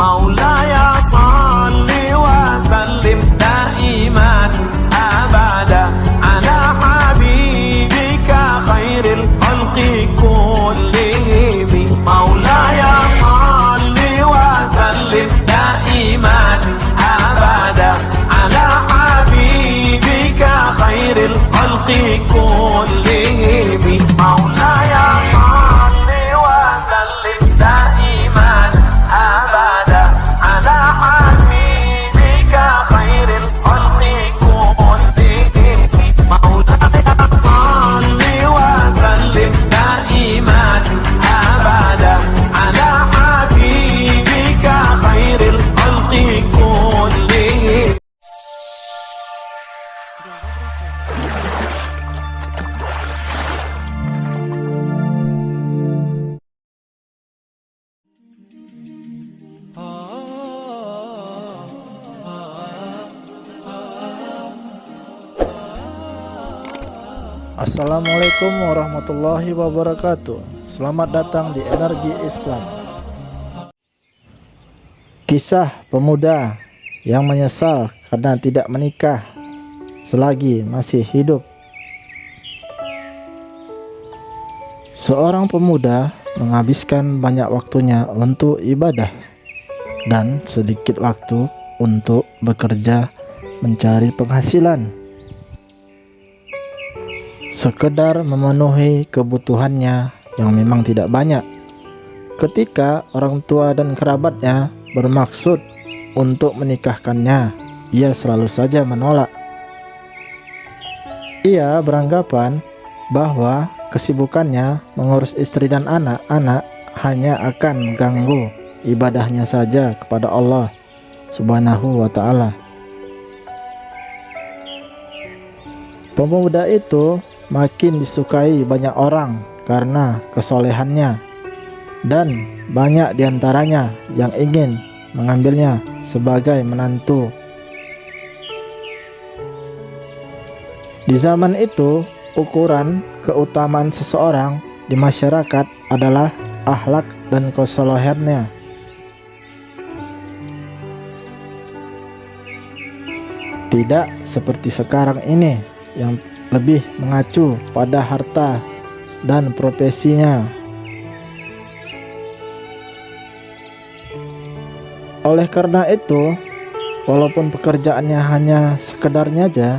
مولاي صل وسلم دائما أبدا على حبيبك خير الخلق كلهم مولاي صل وسلم دائما أبدا على حبيبك خير الخلق كلهم مولاي صل وسلم دائما أبدا على حبيبك خير الخلق كلهم مولاي صل وسلم دائما أبدا على حبيبك خير الخلق كلهم. Assalamualaikum warahmatullahi wabarakatuh. Selamat datang di Energi Islam. Kisah pemuda yang menyesal karena tidak menikah selagi masih hidup. Seorang pemuda menghabiskan banyak waktunya untuk ibadah dan sedikit waktu untuk bekerja mencari penghasilan, sekedar memenuhi kebutuhannya yang memang tidak banyak. Ketika orang tua dan kerabatnya bermaksud untuk menikahkannya, ia selalu saja menolak. Ia beranggapan bahwa kesibukannya mengurus istri dan anak-anak hanya akan mengganggu ibadahnya saja kepada Allah Subhanahu wa ta'ala. Pemuda itu makin disukai banyak orang karena kesolehannya, dan banyak diantaranya yang ingin mengambilnya sebagai menantu. Di zaman itu, ukuran keutamaan seseorang di masyarakat adalah akhlak dan kesolehannya. Tidak seperti sekarang ini yang lebih mengacu pada harta dan profesinya. Oleh karena itu, walaupun pekerjaannya hanya sekedarnya saja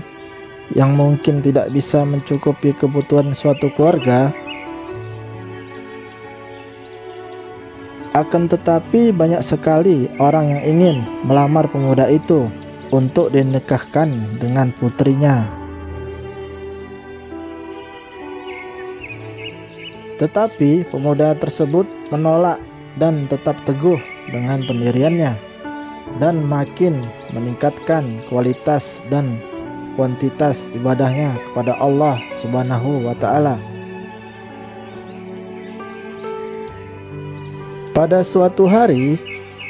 yang mungkin tidak bisa mencukupi kebutuhan suatu keluarga, akan tetapi banyak sekali orang yang ingin melamar pemuda itu untuk dinikahkan dengan putrinya. Tetapi pemuda tersebut menolak dan tetap teguh dengan pendiriannya, dan makin meningkatkan kualitas dan kuantitas ibadahnya kepada Allah Subhanahu wa ta'ala. Pada suatu hari,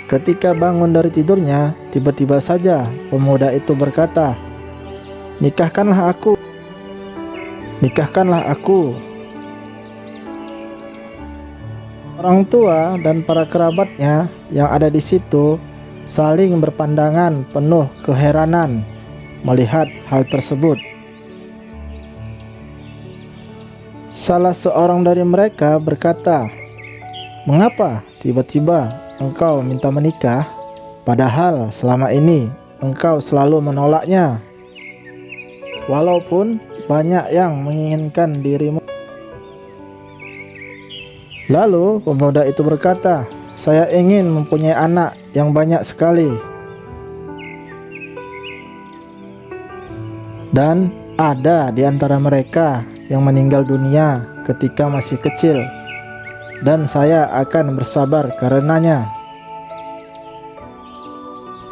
ketika bangun dari tidurnya, tiba-tiba saja pemuda itu berkata, "Nikahkanlah aku, nikahkanlah aku." Orang tua dan para kerabatnya yang ada di situ saling berpandangan penuh keheranan melihat hal tersebut. Salah seorang dari mereka berkata, "Mengapa tiba-tiba engkau minta menikah, padahal selama ini engkau selalu menolaknya, walaupun banyak yang menginginkan dirimu?" Lalu pemuda itu berkata, "Saya ingin mempunyai anak yang banyak sekali, dan ada di antara mereka yang meninggal dunia ketika masih kecil, dan saya akan bersabar karenanya."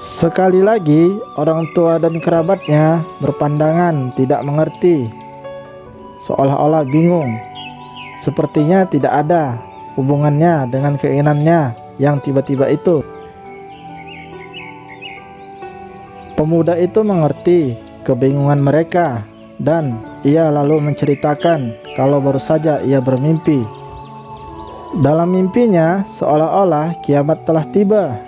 Sekali lagi orang tua dan kerabatnya berpandangan tidak mengerti, seolah-olah bingung, sepertinya tidak ada hubungannya dengan keinginannya yang tiba-tiba itu. Pemuda itu mengerti kebingungan mereka, dan ia lalu menceritakan kalau baru saja ia bermimpi. Dalam mimpinya seolah-olah kiamat telah tiba.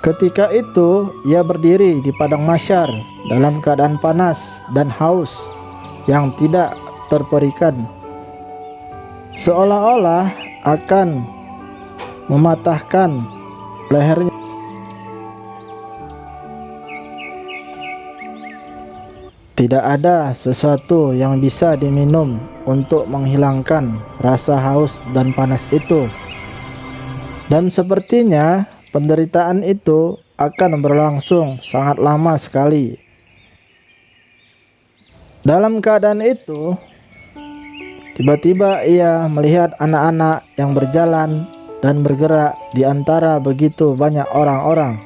Ketika itu ia berdiri di padang mahsyar dalam keadaan panas dan haus yang tidak terperikan, seolah-olah akan mematahkan lehernya. Tidak ada sesuatu yang bisa diminum untuk menghilangkan rasa haus dan panas itu. Dan sepertinya penderitaan itu akan berlangsung sangat lama sekali. Dalam keadaan itu, tiba-tiba ia melihat anak-anak yang berjalan dan bergerak di antara begitu banyak orang-orang.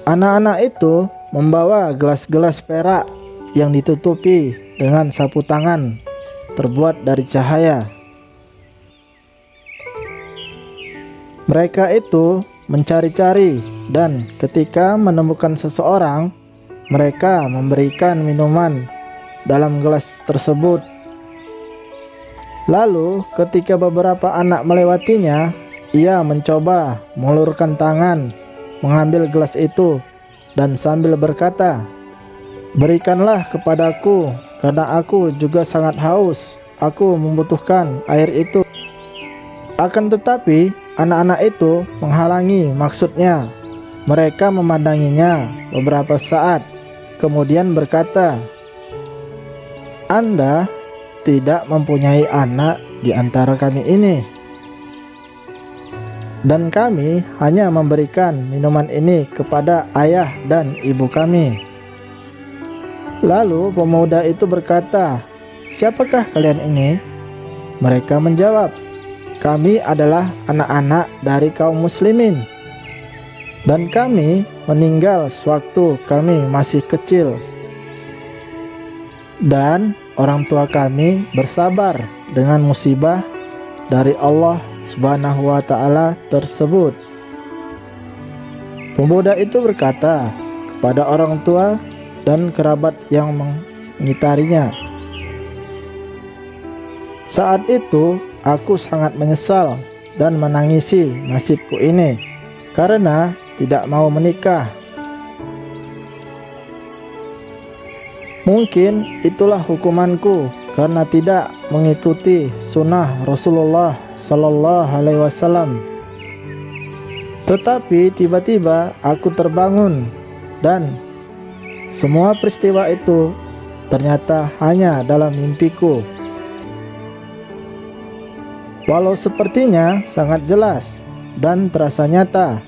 Anak-anak itu membawa gelas-gelas perak yang ditutupi dengan sapu tangan terbuat dari cahaya. Mereka itu mencari-cari dan ketika menemukan seseorang, mereka memberikan minuman dalam gelas tersebut. Lalu ketika beberapa anak melewatinya, ia mencoba mengulurkan tangan mengambil gelas itu dan sambil berkata, "Berikanlah kepadaku, karena aku juga sangat haus. Aku membutuhkan air itu." Akan tetapi anak-anak itu menghalangi maksudnya. Mereka memandanginya beberapa saat, kemudian berkata, "Anda tidak mempunyai anak di antara kami ini, dan kami hanya memberikan minuman ini kepada ayah dan ibu kami." Lalu pemuda itu berkata, "Siapakah kalian ini?" Mereka menjawab, "Kami adalah anak-anak dari kaum muslimin, dan kami meninggal sewaktu kami masih kecil, dan orang tua kami bersabar dengan musibah dari Allah Subhanahu wa ta'ala tersebut." Pemuda itu berkata kepada orang tua dan kerabat yang mengitarinya, "Saat itu aku sangat menyesal dan menangisi nasibku ini karena tidak mau menikah. Mungkin itulah hukumanku karena tidak mengikuti sunnah Rasulullah Sallallahu Alaihi Wasallam. Tetapi tiba-tiba aku terbangun dan semua peristiwa itu ternyata hanya dalam mimpiku. Walau sepertinya sangat jelas dan terasa nyata,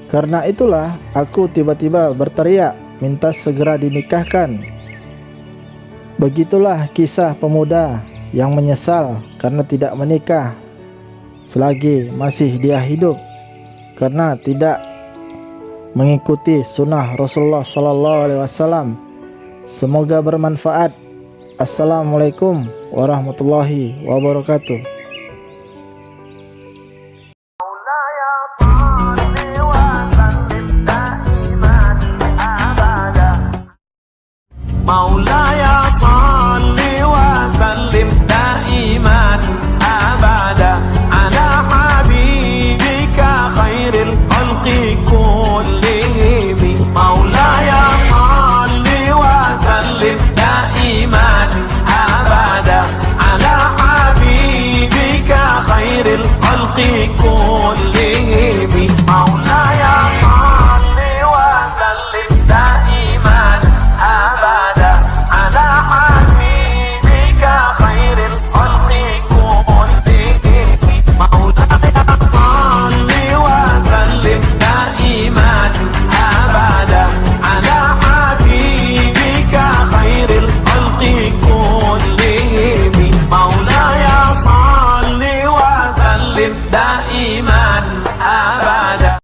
karena itulah aku tiba-tiba berteriak minta segera dinikahkan." Begitulah kisah pemuda yang menyesal karena tidak menikah selagi masih dia hidup, karena tidak mengikuti sunnah Rasulullah SAW. Semoga bermanfaat. Assalamualaikum warahmatullahi wabarakatuh. مولاي صل وسلم دائما أبدا على حبيبك خير الخلق كلهم. مولاي صل وسلم دائما أبدا على حبيبك خير الخلق كلهم. مولاي صل وسلم دائما أبدا على حبيبك خير الخلق كلهم. مولاي صل وسلم دائما أبدا على حبيبك خير الخلق كلهم. مولاي صل وسلم دائما أبدا.